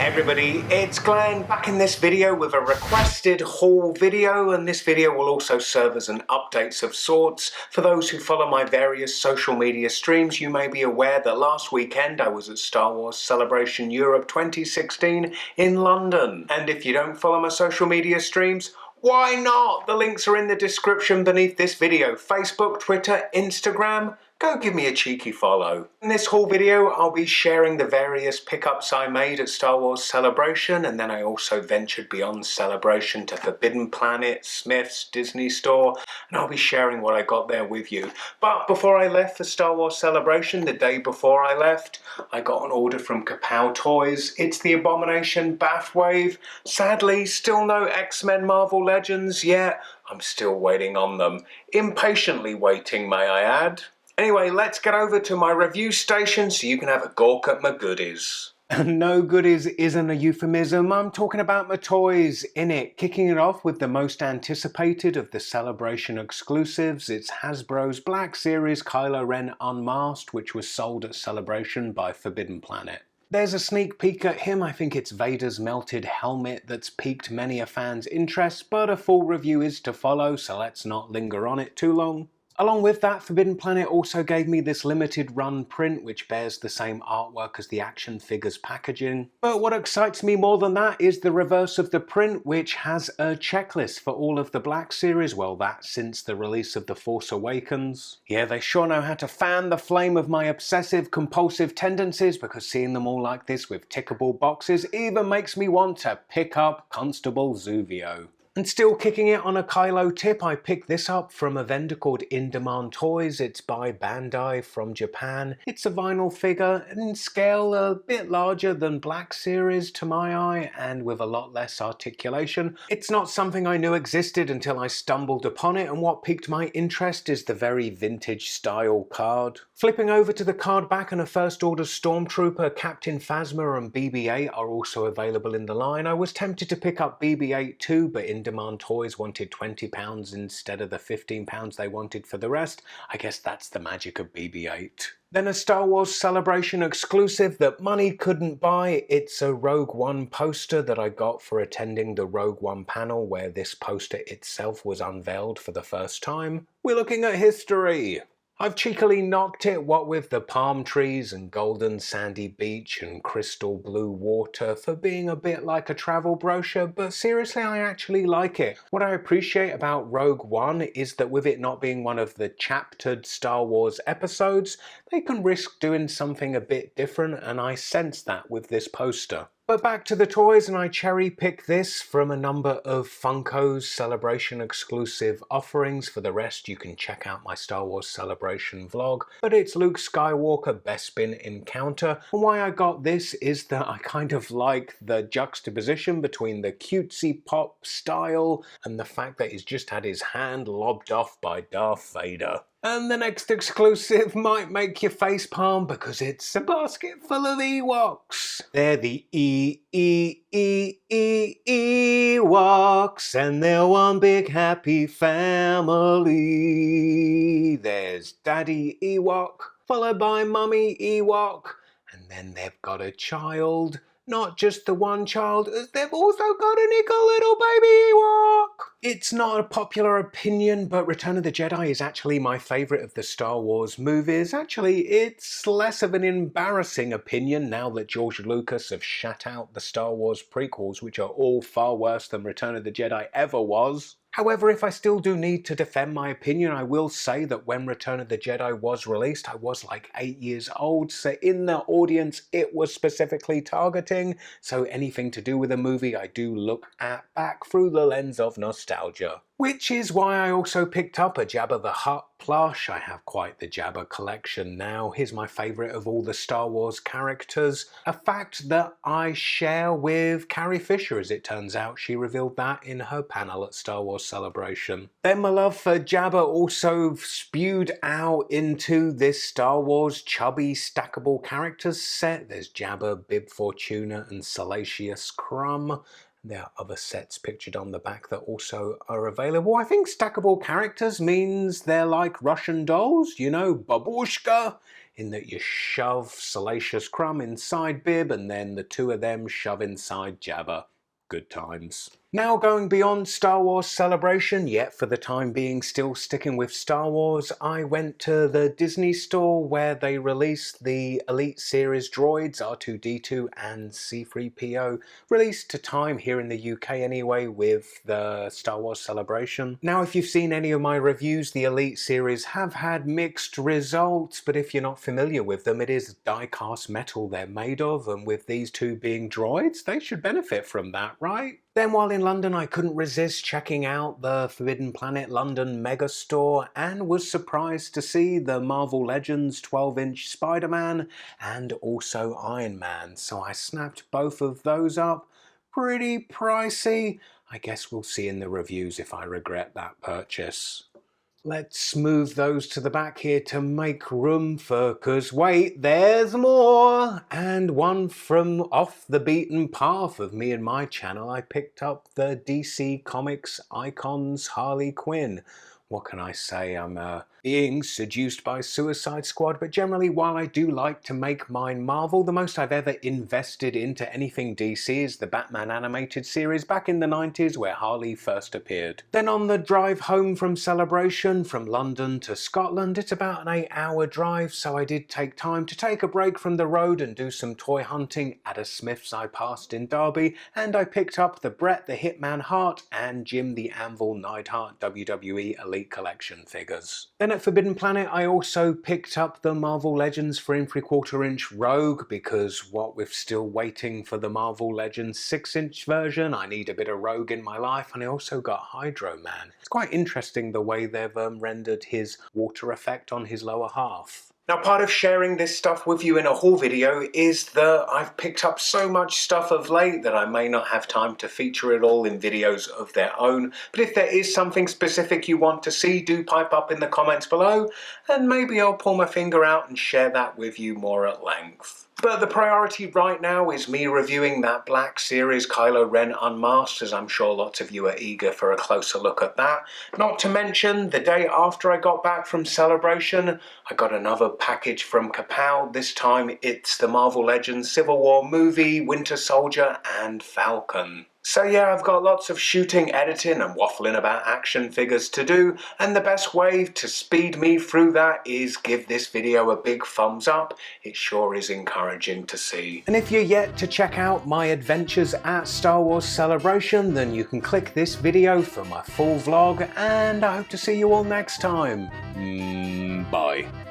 Everybody, it's Glenn back in this video with a requested haul video, and this video will also serve as an update of sorts. For those who follow my various social media streams, you may be aware that last weekend I was at Star Wars Celebration Europe 2016 in London. And if you don't follow my social media streams, why not? The links are in the description beneath this video. Facebook, Twitter, Instagram. Go give me a cheeky follow. In this haul video, I'll be sharing the various pickups I made at Star Wars Celebration, and then I also ventured beyond Celebration to Forbidden Planet, Smith's, Disney Store, and I'll be sharing what I got there with you. But before I left for Star Wars Celebration, the day before I left, I got an order from Kapow Toys. It's the Abomination Bathwave. Sadly, still no X-Men Marvel Legends yet. I'm still waiting on them. Impatiently waiting, may I add. Anyway, let's get over to my review station so you can have a gawk at my goodies. No goodies isn't a euphemism, I'm talking about my toys in it. Kicking it off with the most anticipated of the Celebration exclusives, it's Hasbro's Black Series Kylo Ren Unmasked, which was sold at Celebration by Forbidden Planet. There's a sneak peek at him. I think it's Vader's melted helmet that's piqued many a fan's interest, but a full review is to follow, so let's not linger on it too long. Along with that, Forbidden Planet also gave me this limited run print which bears the same artwork as the action figures packaging. But what excites me more than that is the reverse of the print, which has a checklist for all of the Black Series. Well, that's since the release of The Force Awakens. Yeah, they sure know how to fan the flame of my obsessive compulsive tendencies, because seeing them all like this with tickable boxes even makes me want to pick up Constable Zuvio. And still kicking it on a Kylo tip, I picked this up from a vendor called In Demand Toys. It's by Bandai from Japan. It's a vinyl figure, in scale a bit larger than Black Series to my eye, and with a lot less articulation. It's not something I knew existed until I stumbled upon it, and what piqued my interest is the very vintage style card. Flipping over to the card back, and a First Order Stormtrooper, Captain Phasma and BB-8 are also available in the line. I was tempted to pick up BB-8 too, but In Demand Toys wanted £20 instead of the £15 they wanted for the rest. I guess that's the magic of BB-8. Then a Star Wars Celebration exclusive that money couldn't buy. It's a Rogue One poster that I got for attending the Rogue One panel where this poster itself was unveiled for the first time. We're looking at history. I've cheekily knocked it, what with the palm trees and golden sandy beach and crystal blue water, for being a bit like a travel brochure, but seriously I actually like it. What I appreciate about Rogue One is that with it not being one of the chaptered Star Wars episodes, they can risk doing something a bit different, and I sense that with this poster. But back to the toys, and I cherry-picked this from a number of Funko's Celebration exclusive offerings. For the rest, you can check out my Star Wars Celebration vlog. But it's Luke Skywalker Bespin Encounter, and why I got this is that I kind of like the juxtaposition between the cutesy pop style and the fact that he's just had his hand lobbed off by Darth Vader. And the next exclusive might make your facepalm because it's a basket full of Ewoks. They're the Ewoks, and they're one big happy family. There's Daddy Ewok, followed by Mummy Ewok, and then they've got a child. Not just the one child, as they've also got a nickel little baby Ewok! It's not a popular opinion, but Return of the Jedi is actually my favourite of the Star Wars movies. Actually, it's less of an embarrassing opinion now that George Lucas have shut out the Star Wars prequels, which are all far worse than Return of the Jedi ever was. However, if I still do need to defend my opinion, I will say that when Return of the Jedi was released, I was like 8 years old, so in the audience it was specifically targeting, so anything to do with a movie I do look at back through the lens of nostalgia. Which is why I also picked up a Jabba the Hutt plush. I have quite the Jabba collection now. Here's my favourite of all the Star Wars characters. A fact that I share with Carrie Fisher, as it turns out. She revealed that in her panel at Star Wars Celebration. Then my love for Jabba also spewed out into this Star Wars chubby stackable characters set. There's Jabba, Bib Fortuna and Salacious Crumb. There are other sets pictured on the back that also are available. I think stackable characters means they're like Russian dolls, you know, babushka. in that you shove Salacious Crumb inside Bib and then the two of them shove inside Jabba. Good times. Now going beyond Star Wars Celebration, yet for the time being still sticking with Star Wars, I went to the Disney store where they released the Elite Series droids R2-D2 and C-3PO, released to time here in the UK anyway with the Star Wars Celebration. Now if you've seen any of my reviews, the Elite Series have had mixed results, but if you're not familiar with them, it is die-cast metal they're made of, and with these two being droids, they should benefit from that, right? Then while in London, I couldn't resist checking out the Forbidden Planet London Megastore and was surprised to see the Marvel Legends 12-inch Spider-Man and also Iron Man. So I snapped both of those up. Pretty pricey. I guess we'll see in the reviews if I regret that purchase. Let's move those to the back here to make room for, 'cause wait, there's more! And one from off the beaten path of me and my channel, I picked up the DC Comics Icons Harley Quinn. What can I say? I'm being seduced by Suicide Squad, but generally while I do like to make mine Marvel, the most I've ever invested into anything DC is the Batman animated series back in the 90s where Harley first appeared. Then on the drive home from Celebration from London to Scotland, it's about an 8-hour drive, so I did take time to take a break from the road and do some toy hunting at a Smith's I passed in Derby, and I picked up the Bret the Hitman Hart and Jim the Anvil Neidhart WWE Elite Collection figures. Then at Forbidden Planet I also picked up the Marvel Legends 3 3/4 inch Rogue because what with still waiting for the Marvel Legends 6-inch version, I need a bit of Rogue in my life, and I also got Hydro Man. It's quite interesting the way they've rendered his water effect on his lower half. Now, part of sharing this stuff with you in a haul video is that I've picked up so much stuff of late that I may not have time to feature it all in videos of their own. But if there is something specific you want to see, do pipe up in the comments below, and maybe I'll pull my finger out and share that with you more at length. But the priority right now is me reviewing that Black Series Kylo Ren Unmasked, as I'm sure lots of you are eager for a closer look at that. Not to mention, the day after I got back from Celebration, I got another package from Kapow. This time it's the Marvel Legends Civil War movie, Winter Soldier and Falcon. So yeah, I've got lots of shooting, editing and waffling about action figures to do, and the best way to speed me through that is give this video a big thumbs up. It sure is encouraging to see. And if you're yet to check out my adventures at Star Wars Celebration, then you can click this video for my full vlog, and I hope to see you all next time. Bye.